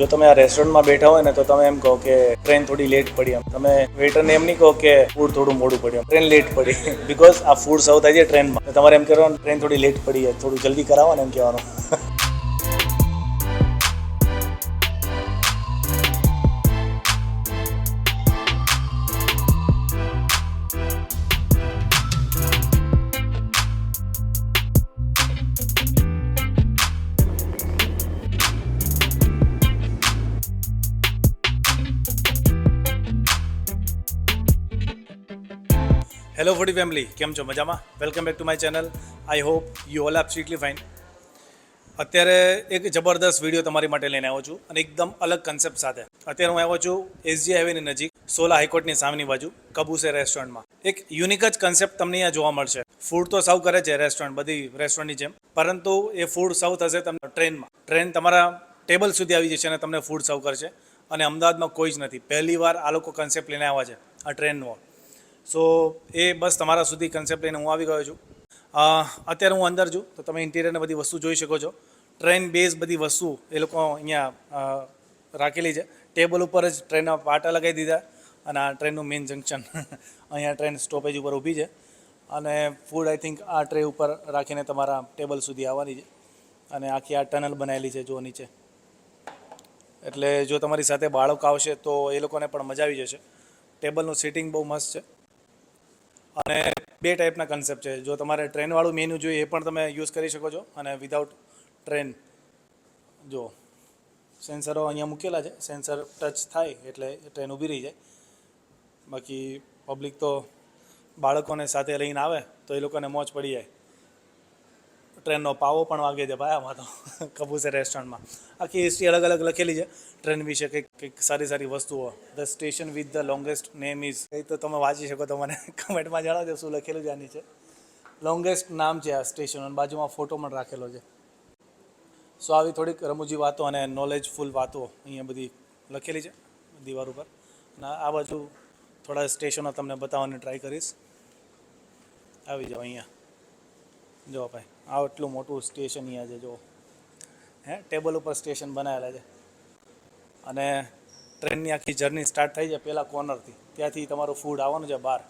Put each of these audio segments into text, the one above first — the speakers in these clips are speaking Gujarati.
જો તમે આ રેસ્ટોરન્ટમાં બેઠા હોય ને તો તમે એમ કહો કે ટ્રેન થોડી લેટ પડી, એમ તમે વેઇટરને એમ નહીં કહો કે ફૂડ થોડું મોડું પડ્યું, ટ્રેન લેટ પડી બીકોઝ આ ફૂડ સર્વ થાય છે ટ્રેનમાં. તમારે એમ કહેવાનું ટ્રેન થોડી લેટ પડી છે, થોડું જલ્દી કરાવો ને એમ કહેવાનું. હેલો ફૂડી ફેમિલી, કેમ છો? મજામાં? Welcome back to my channel. I hope you all absolutely fine. અત્યારે એક જબરદસ્ત વિડીયો તમારી માટે લઈને આવ્યો છું અને એકદમ અલગ કન્સેપ્ટ સાથે. અત્યારે હું આવ્યો છું એસજી હાઈવેની નજીક, સોલા હાઈકોર્ટની સામેની બાજુ કબૂસે રેસ્ટોરન્ટમાં. એક યુનિક જ કન્સેપ્ટ તમને અહીંયા જોવા મળશે. ફૂડ તો સર્વ કરે છે રેસ્ટોરન્ટ, બધી રેસ્ટોરન્ટની જેમ, પરંતુ એ ફૂડ સર્વ થશે તમને ટ્રેનમાં. ટ્રેન તમારા ટેબલ સુધી આવી જશે અને તમને ફૂડ સર્વ કરશે. અને અમદાવાદમાં કોઈ જ નથી, પહેલી વાર આ લોકો કન્સેપ્ટ લઈને આવ્યા છે આ ટ્રેનનો. સો એ બસ તમારા સુધી કન્સેપ્ટ લઈને હું આવી ગયો છું. અત્યારે હું અંદર છું તો તમે ઇન્ટિરિયરને બધી વસ્તુ જોઈ શકો છો. ટ્રેન બેઝ બધી વસ્તુ એ લોકો અહીંયા રાખેલી છે. ટેબલ ઉપર જ ટ્રેનના પાટા લગાવી દીધા અને આ ટ્રેનનું મેઇન જંકશન અહીંયા ટ્રેન સ્ટોપેજ ઉપર ઊભી છે અને ફૂડ આઈ થિંક આ ટ્રે ઉપર રાખીને તમારા ટેબલ સુધી આવવાની છે. અને આખી આ ટનલ બનાવેલી છે જો નીચે, એટલે જો તમારી સાથે બાળક આવશે તો એ લોકોને પણ મજા આવી જશે. ટેબલનું સિટિંગ બહુ મસ્ત છે અને બે ટાઈપના કન્સેપ્ટ છે. જો તમારે ટ્રેનવાળું મેન્યુ જોઈએ એ પણ તમે યુઝ કરી શકો છો અને વિધાઉટ ટ્રેન. જો સેન્સરો અહીંયા મૂકેલા છે, સેન્સર ટચ થાય એટલે ટ્રેન ઊભી રહી જાય. બાકી પબ્લિક તો બાળકોને સાથે લઈને આવે તો એ લોકોને મોજ પડી જાય. ટ્રેનનો પાવો પણ વાગે છે ભાઈ આમાં તો કબૂસે રેસ્ટોરન્ટમાં. આખી હિસ્ટ્રી અલગ અલગ લખેલી છે ટ્રેન વિશે, કંઈક સારી સારી વસ્તુઓ. The station with the longest name is, એ તો તમે વાંચી શકો તો મને કમેન્ટમાં જણાવજો શું લખેલું છે આની છે. લોંગેસ્ટ નામ છે આ સ્ટેશન અને બાજુમાં ફોટો પણ રાખેલો છે. સો આવી થોડીક રમૂજી વાતો અને નોલેજફુલ વાતો અહીંયા બધી લખેલી છે દીવાર ઉપર. અને આ બાજુ થોડા સ્ટેશનો તમને બતાવવાની ટ્રાય કરીશ. આવી જાઓ અહીંયા, જો ભાઈ આટલું મોટું સ્ટેશન અહીંયા છે જો, ટેબલ ઉપર સ્ટેશન બનાવેલા છે. અને ટ્રેનની આખી જર્ની સ્ટાર્ટ થઈ જાય પહેલાં કોર્નરથી, ત્યાંથી તમારું ફૂડ આવવાનું છે બહાર.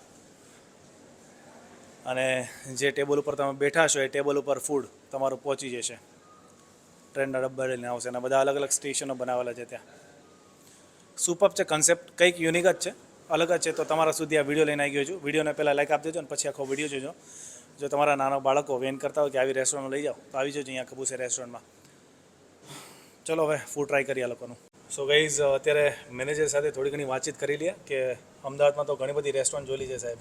અને જે ટેબલ ઉપર તમે બેઠા છો એ ટેબલ ઉપર ફૂડ તમારું પહોંચી જશે. ટ્રેનના ડબ્બા લઈને આવશે અને બધા અલગ અલગ સ્ટેશનો બનાવેલા છે ત્યાં. સુપર છે કન્સેપ્ટ, કંઈક યુનિક જ છે, અલગ જ છે. તો તમારા સુધી આ વિડીયો લઈને આવી ગયો છું. વિડીયોને પહેલાં લાઈક આપી દેજો અને પછી આખો વિડીયો જોજો. જો તમારા નાના બાળકો વેન કરતા હોય કે આવી રેસ્ટોરન્ટમાં લઈ જાઓ તો આવી જજો અહીંયા કબૂસે રેસ્ટોરન્ટમાં. ચલો હવે ફૂડ ટ્રાય કરીએ આ લોકોનું. સો ગાઈઝ, અત્યારે મેનેજર સાથે થોડી ઘણી વાતચીત કરી લઈએ કે અમદાવાદમાં તો ઘણી બધી રેસ્ટોરન્ટ જોઈ છે સાહેબ,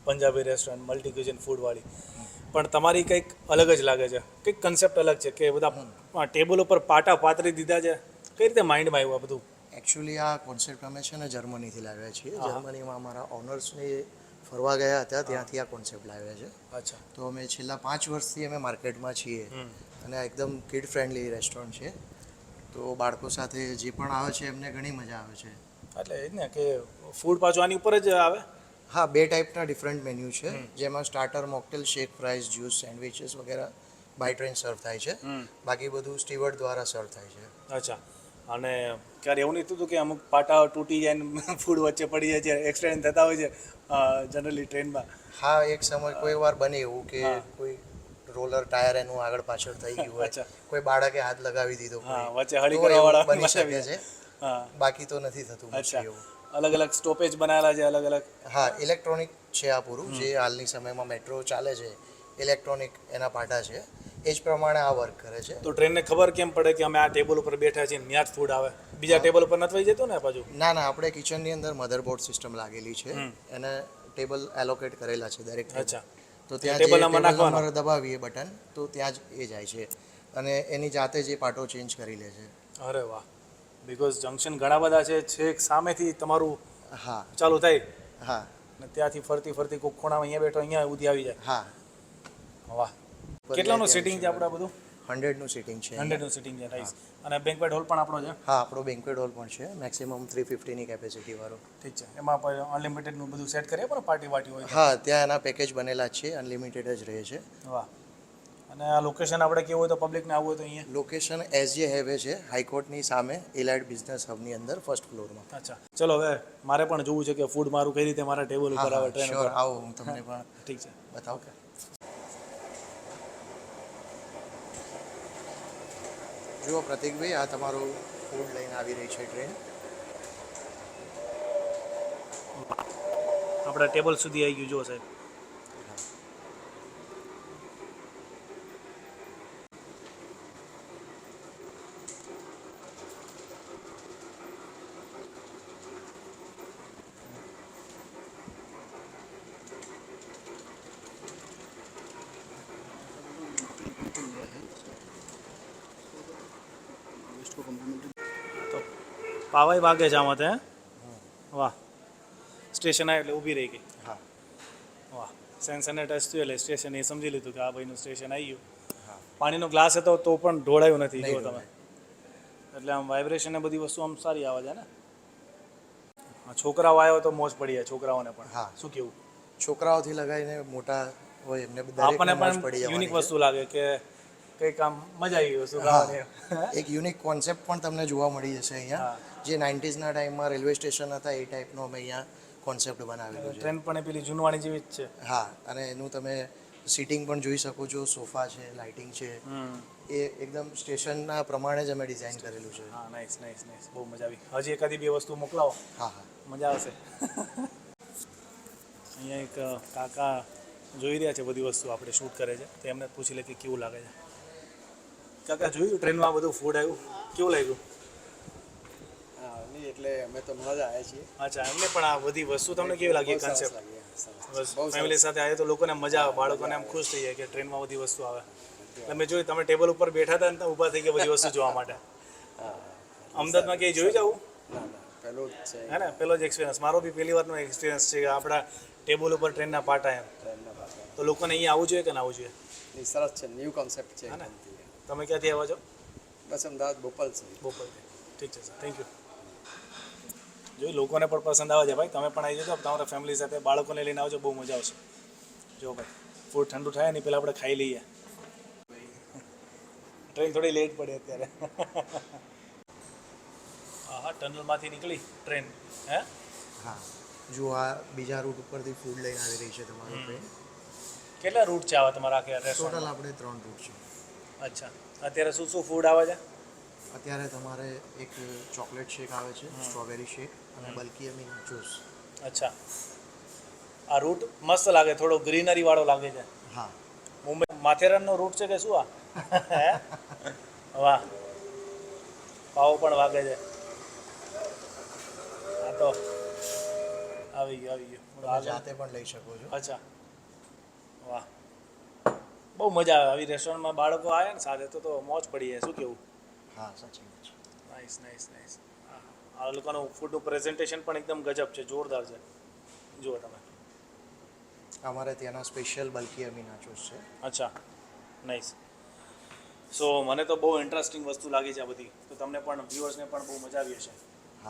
પંજાબી રેસ્ટોરન્ટ, મલ્ટી ક્યુઝિન ફૂડવાળી, પણ તમારી કંઈક અલગ જ લાગે છે, કંઈક કન્સેપ્ટ અલગ છે કે બધા ટેબલ ઉપર પાટા પાતરી દીધા છે. કઈ રીતે માઇન્ડમાં આવ્યું આ બધું? એકચ્યુઅલી આ કોન્સેપ્ટ અમે છે ને જર્મનીથી લાવ્યા છીએ. જર્મનીમાં અમારા ઓનર્સને ફરવા ગયા હતા, ત્યાંથી આ કોન્સેપ્ટ લાવ્યા છે. અચ્છા. તો અમે છેલ્લા 5 વર્ષથી અમે માર્કેટમાં છીએ અને એકદમ કિડ ફ્રેન્ડલી રેસ્ટોરન્ટ છે. તો બાળકો સાથે જે પણ આવે છે એમને ઘણી મજા આવે છે. એટલે એ જ ને કે ફૂડ પાછું આની ઉપર જ આવે. હા, 2 ટાઈપના ડિફરન્ટ મેન્યુ છે, જેમાં સ્ટાર્ટર, મોકટેલ, શેક, ફ્રાઈઝ, જ્યુસ, સેન્ડવિચીસ વગેરે બાય ટ્રેન સર્વ થાય છે. બાકી બધું સ્ટીવર્ડ દ્વારા સર્વ થાય છે. અચ્છા. અને ક્યારે એવું નહીં થતું કે અમુક પાટા તૂટી જાય ને ફૂડ વચ્ચે પડી જાય છે, એક્સિડન્ટ થતા હોય છે જનરલી ટ્રેનમાં? હા, એક સમય કોઈ વાર બને એવું કે કોઈ રોલર ટાયર એનું આગળ પાછળ થઈ ગયું હોય, કોઈ બાળકે હાથ લગાવી દીધો, વચ્ચે હળી કરવાવાળા બની શકે છે. બાકી તો નથી થતું. અચ્છા. અલગ અલગ સ્ટોપેજ બનાવેલા છે, અલગ અલગ. હા, ઇલેક્ટ્રોનિક છે આ પૂરું. જે હાલની સમયમાં મેટ્રો ચાલે છે, ઇલેક્ટ્રોનિક એના પાટા છે, એ જ પ્રમાણે આ વર્ક કરે છે. તો ટ્રેનને ખબર કેમ પડે કે અમે આ ટેબલ ઉપર બેઠા છીએ, ત્યાં જ ફૂડ આવે? બીજા ટેબલ ઉપર નથી થઈ જતું ને પાછું? ના ના, આપણે કિચનની અંદર મધરબોર્ડ સિસ્ટમ લાગેલી છે, એને ટેબલ એલોકેટ કરેલા છે દરેક. અચ્છા. તો ત્યાં ટેબલ નંબર દબાવીએ બટન તો ત્યાં જ એ જાય છે અને એની જાતે જ એ પાટો ચેન્જ કરી લે છે. અરે વાહ. બિકોઝ જંકશન ઘણા બધા છે, છેક સામેથી તમારું હા ચાલુ થાય. હા. અને ત્યાંથી ફરતી ફરતી કોક ખૂણામાં અહીંયા બેઠો અહીંયા ઉધી આવી જાય. હા. વાહ. કેટલાનું સિટિંગ છે આપણે બધું? 100નું સિટિંગ છે. 100નું સિટિંગ છે. નાઈસ. અને બેન્ક્વેટ હોલ પણ આપણો છે? હા, આપણો બેન્ક્વેટ હોલ પણ છે, મેક્સિમમ 350ની કેપેસિટી વાળો. ઠીક છે. એમાં પણ અનલિમિટેડનું બધું સેટ કરીએ પણ પાર્ટી વાટી હોય? હા, ત્યાં એના પેકેજ બનેલા છે, અનલિમિટેડ જ રહે છે. વાહ. અને આ લોકેશન આપણે કેવું હોય તો પબ્લિકને આવવું હોય તો અહીંયા લોકેશન SJ હાઈવે છે, હાઈકોર્ટની સામે ઇલાઇટ બિઝનેસ હબની અંદર ફર્સ્ટ ફ્લોરમાં. અચ્છા ચલો હવે મારે પણ જોવું છે કે ફૂડ મારું કઈ રીતે મારા ટેબલ ઉપર આવે ટ્રેન શ્યોર, ઉપર. આવો હું તમને પણ ઠીક છે. બતાવો. જુઓ પ્રતિકભાઈ, આ તમારું ફૂડ લઈને આવી રહી છે ટ્રેન. આપણા ટેબલ સુધી આવી ગયું જો સાહેબ. તો પાવાઈ વાગે છે આમાં તે વાહ સ્ટેશન આવે એટલે ઊભી રહી ગઈ. હા વાહ સેન્સરને ટચ થયું એટલે સ્ટેશન એ સમજી લીધું કે આ ભાઈનું સ્ટેશન આવી ગયું. હા, પાણીનો ગ્લાસ હતો તો પણ ઢોળાયું નથી નહીં જો તમે. એટલે આમ વાઇબ્રેશન ને બધી વસ્તુ આમ સારી આવે છે ને. હા, છોકરાઓ આવ્યો તો મોજ પડી જાય છોકરાઓને પણ. હા. શું કેવું? છોકરાઓથી લગાવીને મોટા હોય એમને આપણને દરેકને મોજ પણ પડી યુનિક જવાની વસ્તુ લાગે કે કંઈક આમ મજા આવી વસ્તુ છે. ખાવાની. હા, એક યુનિક કોન્સેપ્ટ પણ તમને જોવા મળી જશે અહીંયા. હા. જે 90s ટાઈમમાં રેલવે સ્ટેશન હતા એ ટાઈપનો અમે અહીંયા કોન્સેપ્ટ બનાવેલો છે. ટ્રેન પણ એ પેલી જૂનવાણી જેવી જ છે. હા, અને એનું તમે સીટિંગ પણ જોઈ શકો છો, સોફા છે, લાઇટિંગ છે, એ એકદમ સ્ટેશનના પ્રમાણે જ અમે ડિઝાઇન કરેલું છે. હા નાઇસ નાઇસ નાઇસ, બહુ મજા આવી. હજી એકાદી બે વસ્તુ મોકલાવો, હા હા, મજા આવશે. અહીંયા એક કાકા જોઈ રહ્યા છે બધી વસ્તુ આપણે શૂટ કરે છે તો એમને પૂછી લે કે કેવું લાગે છે. કાકા જોયું ટ્રેનમાં બધું ફૂડ આવ્યું, કેવું લાગ્યું? હા નહીં એટલે અમે તો મજા આવ્યા છીએ. અચ્છા એમને પણ આ બધી વસ્તુ તમને કેવી લાગી કન્સેપ્ટ? બસ ફેમિલી સાથે આવે તો લોકોને મજા આવે, બાળકોને એમ ખુશ થઈ જાય કે ટ્રેનમાં બધી વસ્તુ આવે. એટલે મેં જોયું તમે ટેબલ ઉપર બેઠા હતા ને તો ઊભા થઈ ગયા બધી વસ્તુ જોવા માટે. અમદાવાદમાં ક્યાંય જોયું જવું? ના ના પહેલું જ છે હે ને, પેલો જ એક્સપિરિયન્સ મારો બી પહેલી વારનો એક્સપિરિયન્સ છે કે આપણા ટેબલ ઉપર ટ્રેનના પાટા એમ. ટ્રેનના પાછળ. તો લોકોને અહીંયા આવવું જોઈએ કે ના આવવું જોઈએ? નહીં સરસ છે, ન્યૂ કોન્સેપ્ટ છે. હા ને. તમે ક્યાંથી આવ્યા છો? બસ અમદાવાદ બોપલ છે. બોપલથી. ઠીક છે સર, થેન્ક યુ. જોઈ લોકોને પણ પસંદ આવે છે ભાઈ, તમે પણ આવી જજો તમારા ફેમિલી સાથે, બાળકોને લઈને આવજો, બહુ મજા આવશે. જો ભાઈ ફૂડ ઠંડુ થાય ને પહેલાં આપણે ખાઈ લઈએ. ટ્રેન થોડી લેટ પડી અત્યારે. હા ટનલમાંથી નીકળી ટ્રેન. હે હા. જો આ બીજા રૂટ ઉપરથી ફૂડ લઈને આવી રહી છે તમારું ટ્રેન. કેટલા રૂટ છે આવા તમારા આખા ટોટલ રેસ્ટોરન્ટ? આપણે 3 રૂટ છે. અચ્છા, અત્યારે શું શું ફૂડ આવે છે? અત્યારે તમારે એક ચોકલેટ શેક આવે છે, સ્ટ્રોબેરી શેક અને બલ્કી અમીન જ્યુસ. અચ્છા, આ રૂટ મસ્ત લાગે, થોડો ગ્રીનરી વાળો લાગે છે. હા, મુંબઈ માથેરાનનો રૂટ છે કે શું આ? હે? વાહ, પાવ પણ વાગે છે. હા તો આવી ગયું આવી ગયું. તમે જાતે પણ લઈ શકો છો. અચ્છા, વાહ, બહુ મજા આવે આવી રેસ્ટોરન્ટમાં. બાળકો આવે ને સાથે તો મોજ પડી જાય. શું કેવું? હા, સાચી વાત છે. Nice nice nice. આ લોકોનું ફૂડનું પ્રેઝન્ટેશન પણ એકદમ ગજબ છે, જોરદાર છે. જુઓ તમે. અમારે ત્યાંના સ્પેશિયલ બલ્કી અમીન જ્યુસ છે. અચ્છા, નાઇસ. સો મને તો બહુ ઇન્ટરેસ્ટિંગ વસ્તુ લાગી છે આ બધી. તો તમને પણ વ્યુઅર્સને પણ બહુ મજા આવી હશે.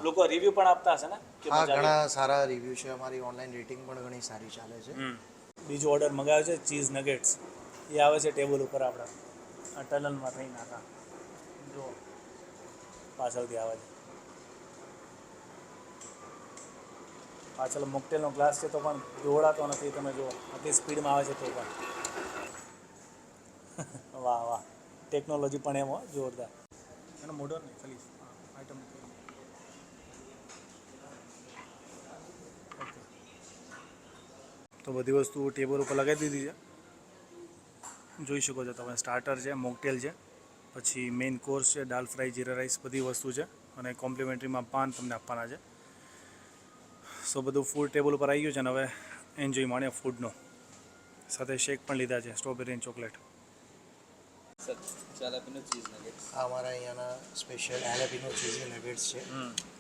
લોકો રિવ્યૂ પણ આપતા હશે ને કે હા, મજા આવી? ઘણા સારા રિવ્યૂ છે. અમારી ઓનલાઈન રેટિંગ પણ ઘણી સારી ચાલે છે. બીજો ઓર્ડર મંગાવ્યો છે ચીઝ નગેટ્સ. એ આવે છે ટેબલ ઉપર આપણા આ ટનલમાં થઈ નાખા. જો પાછળથી આવે છે. પાછળ મોકટેલનો ગ્લાસ છે તો પણ દોડાતો નથી. તમે જુઓ આટલી સ્પીડમાં આવે છે તો પણ. વાહ વાહ, ટેકનોલોજી પણ એમ જોરદાર. એનો મોડર નહીં ખાલી આઈટમ. તો બધી વસ્તુ ટેબલ ઉપર લગાવી દીધી છે. જોઈ શકો છો તમે. સ્ટાર્ટર છે, મોકટેલ છે, પછી મેઇન કોર્સ છે, દાલ ફ્રાય, જીરા રાઈસ, બધી વસ્તુ છે. અને કોમ્પ્લિમેન્ટરીમાં પાન તમને આપવાના છે. સો બધું ફૂડ ટેબલ ઉપર આવી ગયું છે ને હવે એન્જોય માણીએ ફૂડનો. સાથે શેક પણ લીધા છે, સ્ટ્રોબેરી અને ચોકલેટ. ચાલાપીનો ચીઝ નગેટ્સ. આ અમારા અહીંયાના સ્પેશિયલ એલેપીનો ચીઝી નગેટ્સ છે.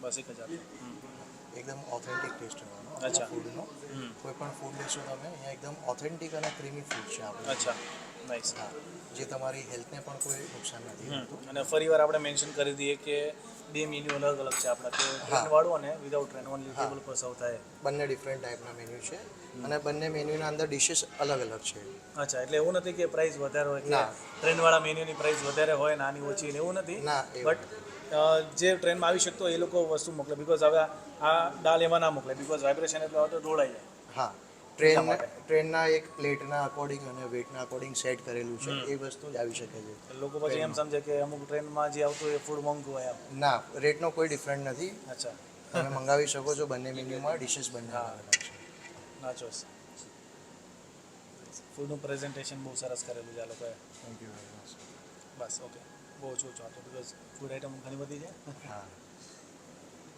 બસ 1000. એકદમ ઓથેન્ટિક ટેસ્ટ આવવાનો અચ્છા. ફૂડનો. કોઈ પણ ફૂડ લેશો તમે અહીંયા એકદમ ઓથેન્ટિક અને ક્રીમી ફૂડ છે આપણે. અચ્છા, નાઇસ. હા, જે તમારી હેલ્થને પણ કોઈ નુકસાન નથી કરતું. અને ફરીવાર આપણે મેન્શન કરી દઈએ કે બે મેન્યુ અલગ અલગ છે આપણા, કે ટ્રેનવાળું અને વિધાઉટ ટ્રેન ઓનલી ટેબલ પર સર્વ થાય. બંને ડિફરન્ટ ટાઈપના મેન્યુ છે અને બંને મેન્યુના અંદર ડિશિસ અલગ અલગ છે. અચ્છા, એટલે એવું નથી કે પ્રાઇસ વધારે હોય, કે ના. ટ્રેનવાળા મેન્યુની પ્રાઇસ વધારે હોય નાની ઓછી ને એવું નથી. ના, એવું બટ જે ટ્રેનમાં આવી શકતો હોય એ લોકો વસ્તુ મોકલે, બિકોઝ હવે આ દાલ એમાં ના મોકલે, બિકોઝ વાઇબ્રેશન એટલે તો ઢોળાઈ જાય. હા, ટ્રેનના એક પ્લેટના અકોર્ડિંગ અને વેટના અકોર્ડિંગ સેટ કરેલું છે, એ વસ્તુ જ આવી શકે છે. લોકો પછી એમ સમજે કે અમુક ટ્રેનમાં જે આવતું હોય એ ફૂડ મોંઘું હોય એમ. ના, રેટનો કોઈ ડિફરન્ટ નથી. અચ્છા, તમે મંગાવી શકો છો, બંને મેન્યુમાં ડિશિસ બંને અલગ અલગ છે. નાચોસ. ફૂડનું પ્રેઝન્ટેશન બહુ સરસ કરેલું છે આ લોકોએ. Thank you very much. Bus okay, બહુ ઓછું છું આટલું, બિકોઝ ફૂડ આઈટમ ઘણી બધી છે. હા.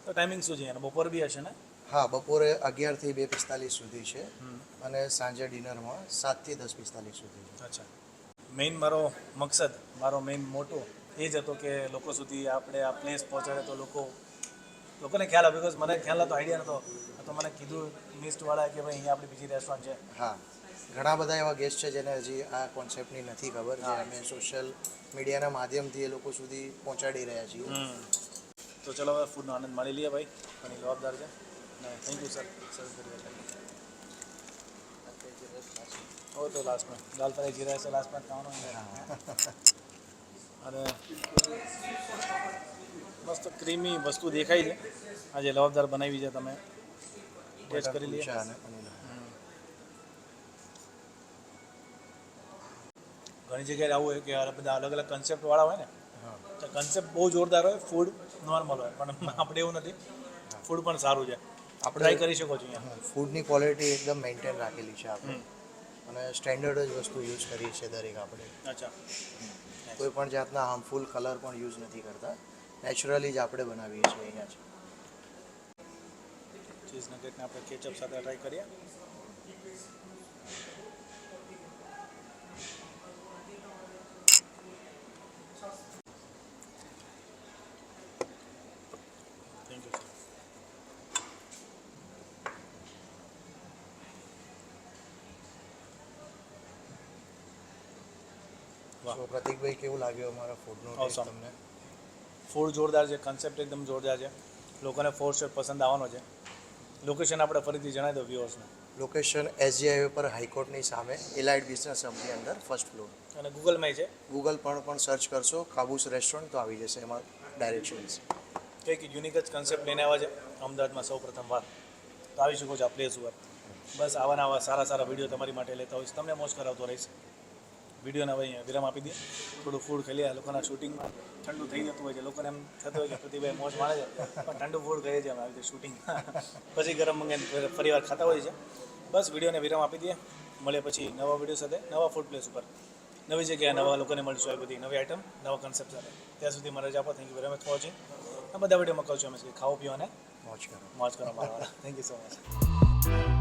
તો ટાઈમિંગ શું છે એનો? બપોર બી હશે ને? હા, બપોરે 11 થી 2:45 સુધી છે અને સાંજે ડિનરમાં 7 થી 10:45 સુધી છે. અચ્છા. મેઇન મારો મકસદ, મારો મેઇન મોટો એ જ હતો કે લોકો સુધી આપણે આ પ્લેસ પહોંચાડે તો લોકોને ખ્યાલ આવે, બિકોઝ મને ખ્યાલ હતો, આઈડિયા નહોતો. તો મને કીધું મિસ્ટવાળાએ કે ભાઈ અહીંયા આપણી બીજી રેસ્ટોરન્ટ છે. હા, ઘણા બધા એવા ગેસ્ટ છે જેને હજી આ કોન્સેપ્ટની નથી ખબર, જે અમે સોશિયલ મીડિયાના માધ્યમથી એ લોકો સુધી પહોંચાડી રહ્યા છીએ. તો ચલો હવે ફૂડનો આનંદ માણી લઈએ ભાઈ, ઘણી જવાબદાર છે. ને થેન્ક યુ સર, સર हो तो लास्ट में दाल फ्राई जीरा ऐसे लास्ट में खाओ ना. અને મસ્ત ક્રીમી વસ્તુ દેખાય છે. આજે લવાબદાર બનાવી છે, તમે ટેસ્ટ કરી લઈએ. કુલચા અને પનીર. ઘણી જગ્યાએ આવું હોય કે આ બધા અલગ અલગ કન્સેપ્ટવાળા હોય ને, તો કન્સેપ્ટ બહુ જોરદાર હોય, ફૂડ નોર્મલ હોય, પણ આપણે એવું નથી. ફૂડ પણ સારું છે, આપણે ટ્રાય કરી શકો છો અહીંયા. ફૂડની ક્વોલિટી એકદમ મેન્ટેન રાખેલી છે આપણે, અને સ્ટેન્ડર્ડ જ વસ્તુ યુઝ કરીએ છીએ દરેક આપણે. અચ્છા, કોઈ પણ જાતના હાર્મફુલ કલર પણ યુઝ નથી કરતા, નેચરલી જ આપણે બનાવીએ છીએ અહીંયા જ. ચીઝ નગેટને આપણે કેચઅપ સાથે ટ્રાય કરીએ. Thank you sir. તો પ્રતિકભાઈ, કેવું લાગ્યું અમારા ફૂડનો ટેસ્ટ Awesome. તમને? ફૂડ જોરદાર છે, કન્સેપ્ટ એકદમ જોરદાર છે, લોકોને ફોર શ્યોર પસંદ આવવાનો છે. લોકેશન આપણે ફરીથી જણાવી દો વ્યુઅર્સને. લોકેશન એસજી હાઈવે પર હાઈકોર્ટની સામે એલાઇડ બિઝનેસ હબની અંદર ફર્સ્ટ ફ્લોર. અને ગૂગલમાં છે, ગૂગલ પર પણ સર્ચ કરશો કાબુસ રેસ્ટોરન્ટ તો આવી જશે, એમાં ડાયરેક્શન્સ. કંઈક યુનિક જ કન્સેપ્ટ લઈને આવ્યા છે અમદાવાદમાં સૌ પ્રથમ વાર. તો આવી શકો છો આ પ્લેસ ઉપર. બસ આવા સારા સારા વિડીયો તમારી માટે લેતા હોઈશ, તમને મોજ કરાવતો રહીશ. વિડીયોને હવે અહીંયા વિરામ આપી દઈએ, થોડું ફૂડ ખાઈ લઈએ. લોકોના શૂટિંગમાં ઠંડુ થઈ જતું હોય છે, લોકોને એમ થતું હોય કે પ્રતિભાઈ મોજ માણે છે, પણ ઠંડુ ફૂડ ખાઈએ છીએ અમે આવી રીતે શૂટિંગ, પછી ગરમ મંગાઈને ફરીવાર ખાતા હોઈએ છીએ. બસ વિડીયોને વિરામ આપી દઈએ, મળીએ પછી નવા વિડીયો સાથે, નવા ફૂડ પ્લેસ ઉપર, નવી જગ્યાએ નવા લોકોને મળીશું, આવી બધી નવી આઈટમ, નવા કન્સેપ્ટ સાથે. ત્યાં સુધી મને રજા આપો. Thank you very much for watching. આ બધા વિડીયોમાં કહું છું અમે કે ખાઓ પીઓ અને મોજ કરો. મોજ કરો મારવાના. Thank you so much.